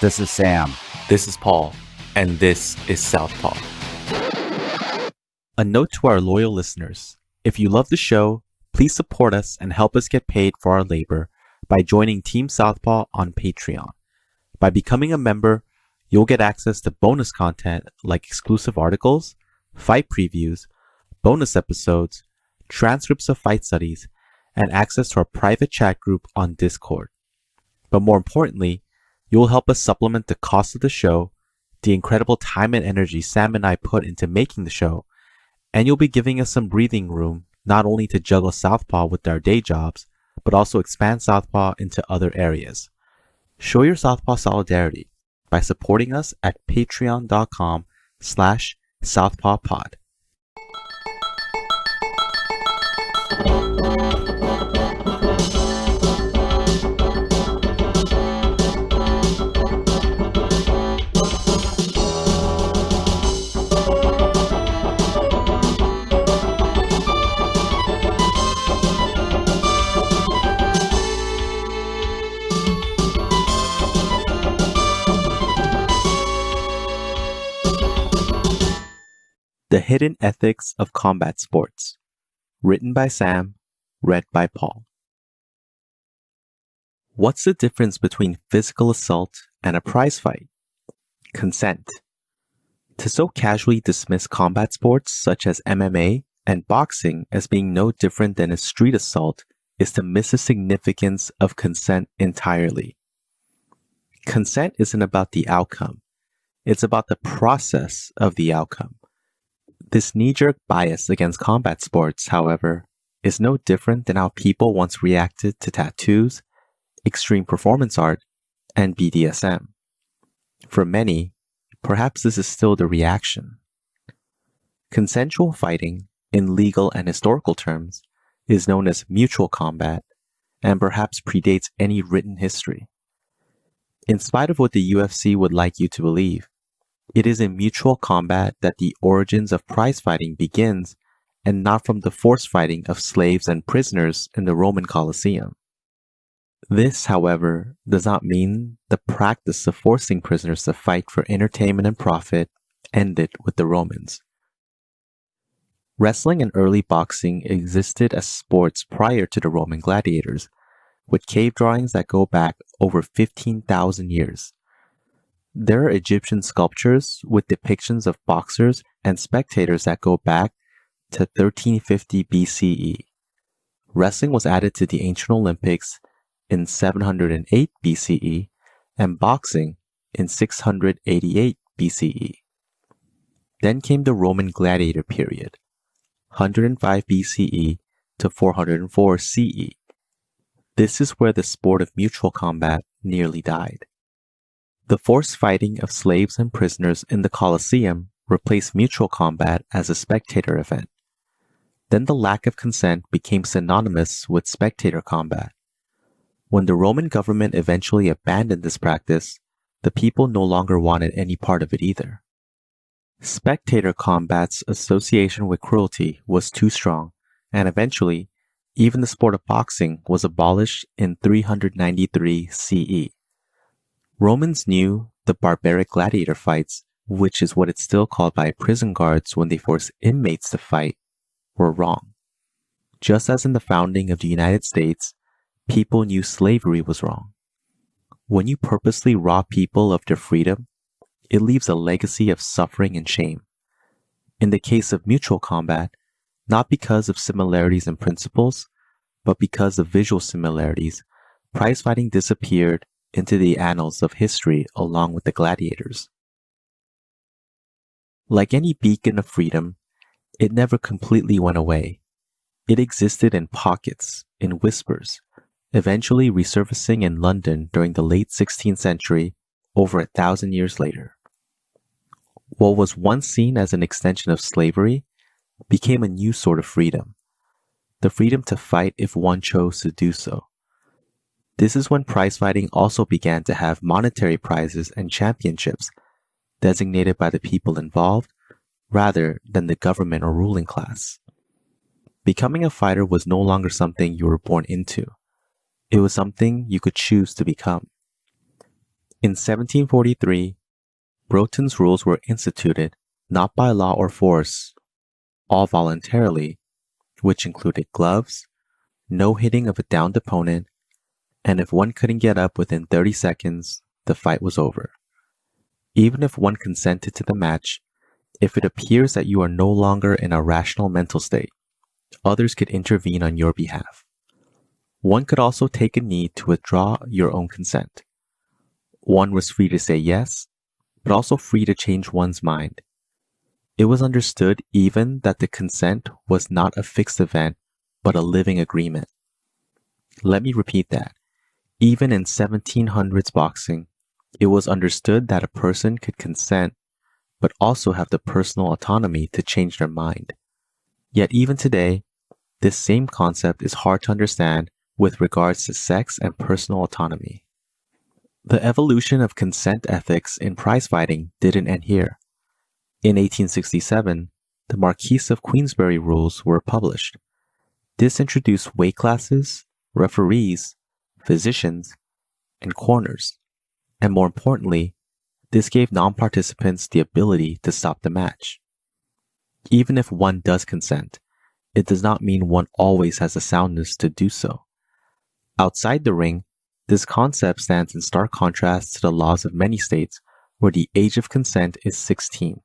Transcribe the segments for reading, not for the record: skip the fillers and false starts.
This is Sam. This is Paul, and this is Southpaw. A note to our loyal listeners. If you love the show, please support us and help us get paid for our labor by joining Team Southpaw on Patreon. By becoming a member, you'll get access to bonus content like exclusive articles, fight previews, bonus episodes, transcripts of fight studies, and access to our private chat group on Discord. But more importantly, you will help us supplement the cost of the show, the incredible time and energy Sam and I put into making the show, and you'll be giving us some breathing room not only to juggle Southpaw with our day jobs, but also expand Southpaw into other areas. Show your Southpaw solidarity by supporting us at patreon.com/southpawpod. The Hidden Ethics of Combat Sports. Written by Sam, read by Paul. What's the difference between physical assault and a prize fight? Consent. To so casually dismiss combat sports such as MMA and boxing as being no different than a street assault is to miss the significance of consent entirely. Consent isn't about the outcome. It's about the process of the outcome. This knee-jerk bias against combat sports, however, is no different than how people once reacted to tattoos, extreme performance art, and BDSM. For many, perhaps this is still the reaction. Consensual fighting, in legal and historical terms, is known as mutual combat and perhaps predates any written history. In spite of what the UFC would like you to believe, it is in mutual combat that the origins of prize fighting begins, and not from the forced fighting of slaves and prisoners in the Roman Colosseum. This, however, does not mean the practice of forcing prisoners to fight for entertainment and profit ended with the Romans. Wrestling and early boxing existed as sports prior to the Roman gladiators, with cave drawings that go back over 15,000 years. There are Egyptian sculptures with depictions of boxers and spectators that go back to 1350 BCE. Wrestling was added to the ancient Olympics in 708 BCE and boxing in 688 BCE. Then came the Roman gladiator period, 105 BCE to 404 CE. This is where the sport of mutual combat nearly died. The forced fighting of slaves and prisoners in the Colosseum replaced mutual combat as a spectator event. Then the lack of consent became synonymous with spectator combat. When the Roman government eventually abandoned this practice, the people no longer wanted any part of it either. Spectator combat's association with cruelty was too strong, and eventually, even the sport of boxing was abolished in 393 CE. Romans knew the barbaric gladiator fights, which is what it's still called by prison guards when they force inmates to fight, were wrong. Just as in the founding of the United States, people knew slavery was wrong. When you purposely rob people of their freedom, it leaves a legacy of suffering and shame. In the case of mutual combat, not because of similarities in principles, but because of visual similarities, prize fighting disappeared into the annals of history along with the gladiators. Like any beacon of freedom, it never completely went away. It existed in pockets, in whispers, eventually resurfacing in London during the late 16th century, over 1,000 years later. What was once seen as an extension of slavery became a new sort of freedom, the freedom to fight if one chose to do so. This is when prize fighting also began to have monetary prizes and championships designated by the people involved rather than the government or ruling class. Becoming a fighter was no longer something you were born into. It was something you could choose to become. In 1743, Broughton's rules were instituted not by law or force, all voluntarily, which included gloves, no hitting of a downed opponent, and if one couldn't get up within 30 seconds, the fight was over. Even if one consented to the match, if it appears that you are no longer in a rational mental state, others could intervene on your behalf. One could also take a knee to withdraw your own consent. One was free to say yes, but also free to change one's mind. It was understood even that the consent was not a fixed event, but a living agreement. Let me repeat that. Even in 1700s boxing, it was understood that a person could consent, but also have the personal autonomy to change their mind. Yet even today, this same concept is hard to understand with regards to sex and personal autonomy. The evolution of consent ethics in prize fighting didn't end here. In 1867, the Marquis of Queensberry rules were published. This introduced weight classes, referees, physicians, and corners. And more importantly, this gave non-participants the ability to stop the match. Even if one does consent, it does not mean one always has the soundness to do so. Outside the ring, this concept stands in stark contrast to the laws of many states where the age of consent is 16.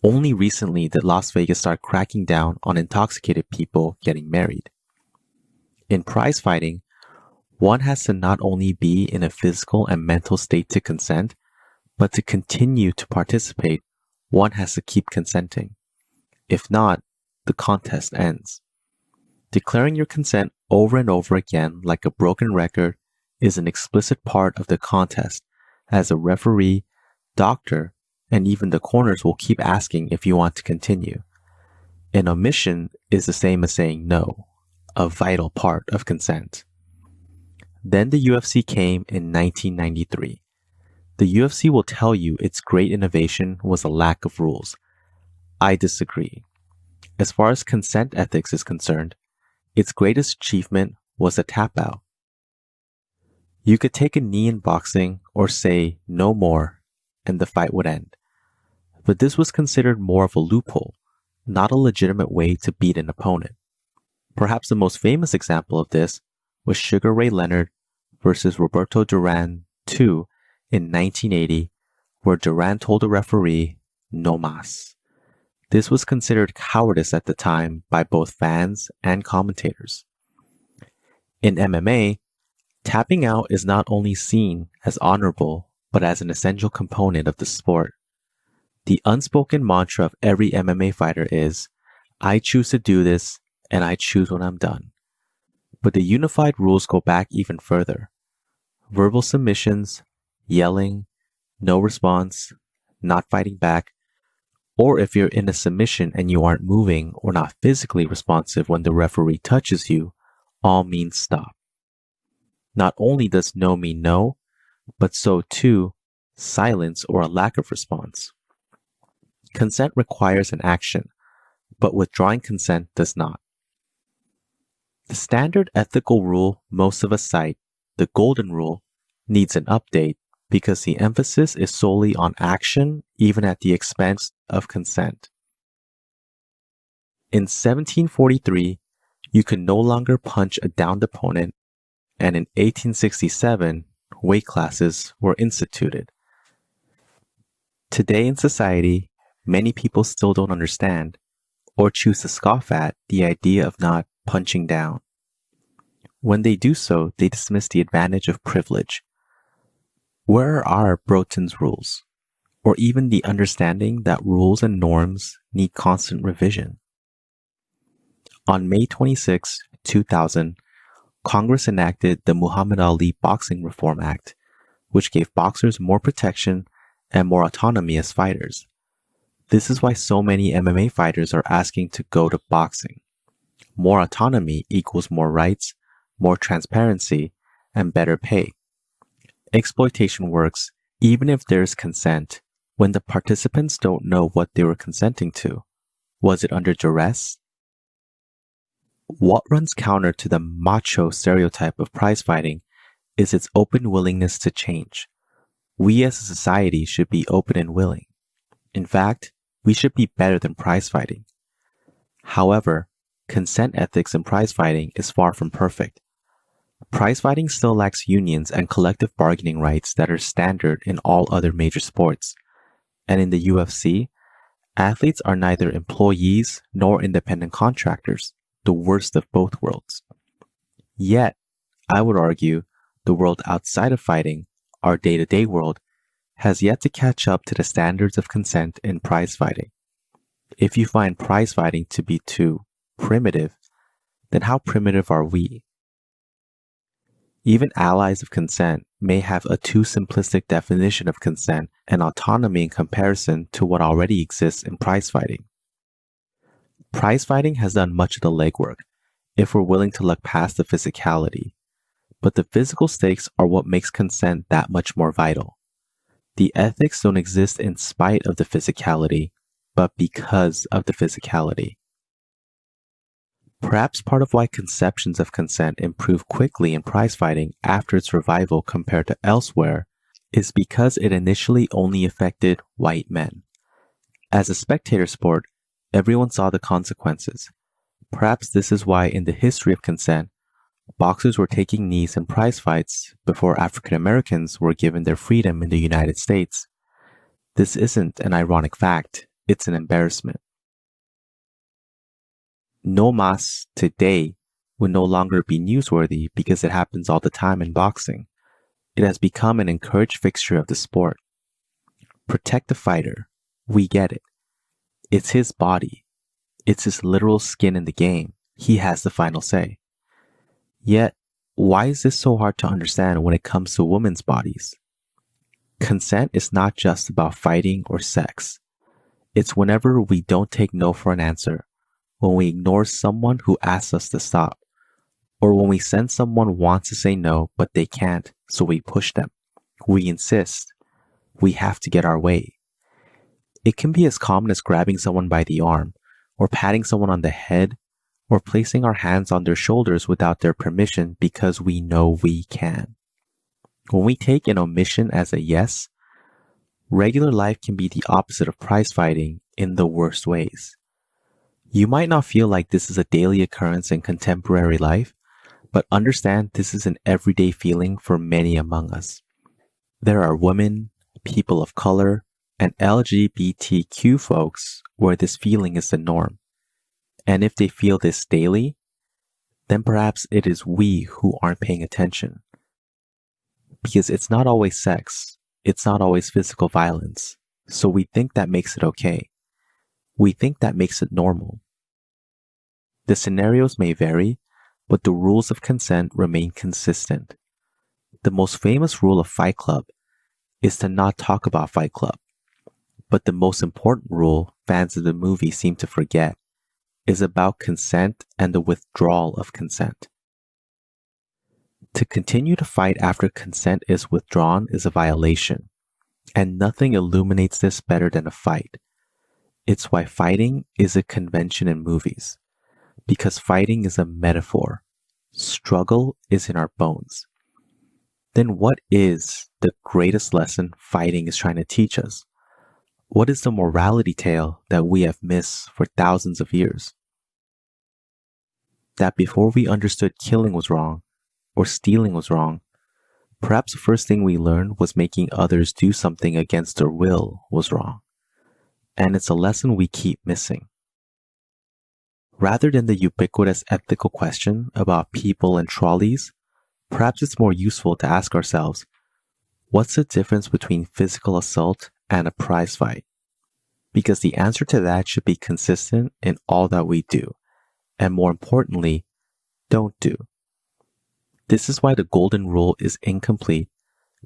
Only recently did Las Vegas start cracking down on intoxicated people getting married. In prize fighting, one has to not only be in a physical and mental state to consent, but to continue to participate, one has to keep consenting. If not, the contest ends. Declaring your consent over and over again like a broken record is an explicit part of the contest, as a referee, doctor, and even the corners will keep asking if you want to continue. An omission is the same as saying no, a vital part of consent. Then the UFC came in 1993. The UFC will tell you its great innovation was a lack of rules. I disagree. As far as consent ethics is concerned, its greatest achievement was a tap out. You could take a knee in boxing or say no more, and the fight would end. But this was considered more of a loophole, not a legitimate way to beat an opponent. Perhaps the most famous example of this was Sugar Ray Leonard versus Roberto Duran II in 1980, where Duran told the referee, "No mas." This was considered cowardice at the time by both fans and commentators. In MMA, tapping out is not only seen as honorable, but as an essential component of the sport. The unspoken mantra of every MMA fighter is, "I choose to do this, and I choose when I'm done." But the unified rules go back even further. Verbal submissions, yelling, no response, not fighting back, or if you're in a submission and you aren't moving or not physically responsive when the referee touches you, all means stop. Not only does no mean no, but so too, silence or a lack of response. Consent requires an action, but withdrawing consent does not. The standard ethical rule most of us cite, the golden rule, needs an update because the emphasis is solely on action, even at the expense of consent. In 1743, you could no longer punch a downed opponent, and in 1867, weight classes were instituted. Today in society, many people still don't understand or choose to scoff at the idea of not punching down. When they do so, they dismiss the advantage of privilege. Where are Broughton's rules, or even the understanding that rules and norms need constant revision? On May 26, 2000, Congress enacted the Muhammad Ali Boxing Reform Act, which gave boxers more protection and more autonomy as fighters. This is why so many MMA fighters are asking to go to boxing. More autonomy equals more rights, more transparency, and better pay. Exploitation works even if there's consent when the participants don't know what they were consenting to. Was it under duress? What runs counter to the macho stereotype of prize fighting is its open willingness to change. We as a society should be open and willing. In fact, we should be better than prize fighting. However, consent ethics in prize fighting is far from perfect. Prize fighting still lacks unions and collective bargaining rights that are standard in all other major sports. And in the UFC, athletes are neither employees nor independent contractors, the worst of both worlds. Yet, I would argue, the world outside of fighting, our day-to-day world, has yet to catch up to the standards of consent in prize fighting. If you find prize fighting to be too primitive, then how primitive are we? Even allies of consent may have a too simplistic definition of consent and autonomy in comparison to what already exists in prize fighting. Prize fighting has done much of the legwork, if we're willing to look past the physicality. But the physical stakes are what makes consent that much more vital. The ethics don't exist in spite of the physicality, but because of the physicality. Perhaps part of why conceptions of consent improve quickly in prize fighting after its revival compared to elsewhere is because it initially only affected white men. As a spectator sport, everyone saw the consequences. Perhaps this is why in the history of consent, boxers were taking knees in prize fights before African Americans were given their freedom in the United States. This isn't an ironic fact, it's an embarrassment. No mas today would no longer be newsworthy because it happens all the time in boxing. It has become an encouraged fixture of the sport. Protect the fighter. We get it. It's his body. It's his literal skin in the game. He has the final say. Yet, why is this so hard to understand when it comes to women's bodies? Consent is not just about fighting or sex. It's whenever we don't take no for an answer, when we ignore someone who asks us to stop, or when we sense someone wants to say no but they can't, so we push them. We insist. We have to get our way. It can be as common as grabbing someone by the arm, or patting someone on the head, or placing our hands on their shoulders without their permission because we know we can. When we take an omission as a yes, regular life can be the opposite of prize fighting in the worst ways. You might not feel like this is a daily occurrence in contemporary life, but understand this is an everyday feeling for many among us. There are women, people of color, and LGBTQ folks where this feeling is the norm. And if they feel this daily, then perhaps it is we who aren't paying attention. Because it's not always sex, it's not always physical violence, so we think that makes it okay. We think that makes it normal. The scenarios may vary, but the rules of consent remain consistent. The most famous rule of Fight Club is to not talk about Fight Club. But the most important rule fans of the movie seem to forget is about consent and the withdrawal of consent. To continue to fight after consent is withdrawn is a violation, and nothing illuminates this better than a fight. It's why fighting is a convention in movies, because fighting is a metaphor. Struggle is in our bones. Then what is the greatest lesson fighting is trying to teach us? What is the morality tale that we have missed for thousands of years? That before we understood killing was wrong, or stealing was wrong, perhaps the first thing we learned was making others do something against their will was wrong. And it's a lesson we keep missing. Rather than the ubiquitous ethical question about people and trolleys, perhaps it's more useful to ask ourselves, what's the difference between physical assault and a prize fight? Because the answer to that should be consistent in all that we do, and more importantly, don't do. This is why the golden rule is incomplete,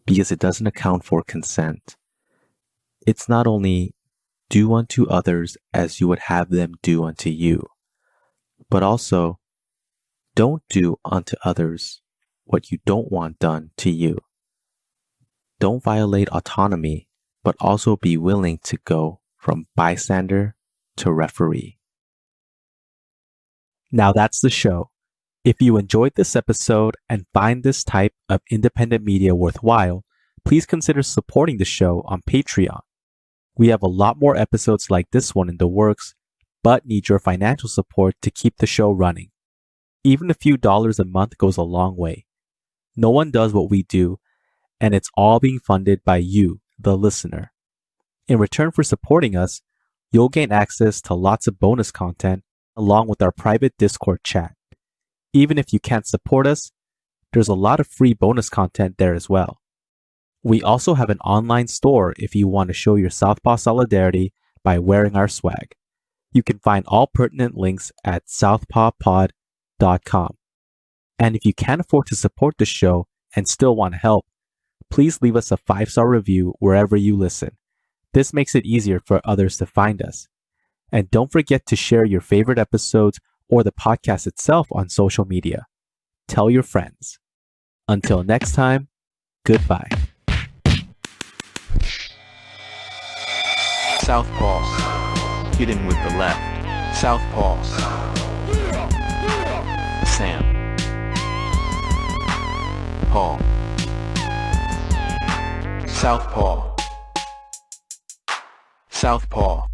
because it doesn't account for consent. It's not only do unto others as you would have them do unto you, but also don't do unto others what you don't want done to you. Don't violate autonomy, but also be willing to go from bystander to referee. Now that's the show. If you enjoyed this episode and find this type of independent media worthwhile, please consider supporting the show on Patreon. We have a lot more episodes like this one in the works, but need your financial support to keep the show running. Even a few dollars a month goes a long way. No one does what we do, and it's all being funded by you, the listener. In return for supporting us, you'll gain access to lots of bonus content along with our private Discord chat. Even if you can't support us, there's a lot of free bonus content there as well. We also have an online store if you want to show your Southpaw solidarity by wearing our swag. You can find all pertinent links at southpawpod.com. And if you can't afford to support the show and still want to help, please leave us a 5-star review wherever you listen. This makes it easier for others to find us. And don't forget to share your favorite episodes or the podcast itself on social media. Tell your friends. Until next time, goodbye. Southpaw. Hitting with the left. Southpaw. Sam. Paul. Southpaw. Southpaw.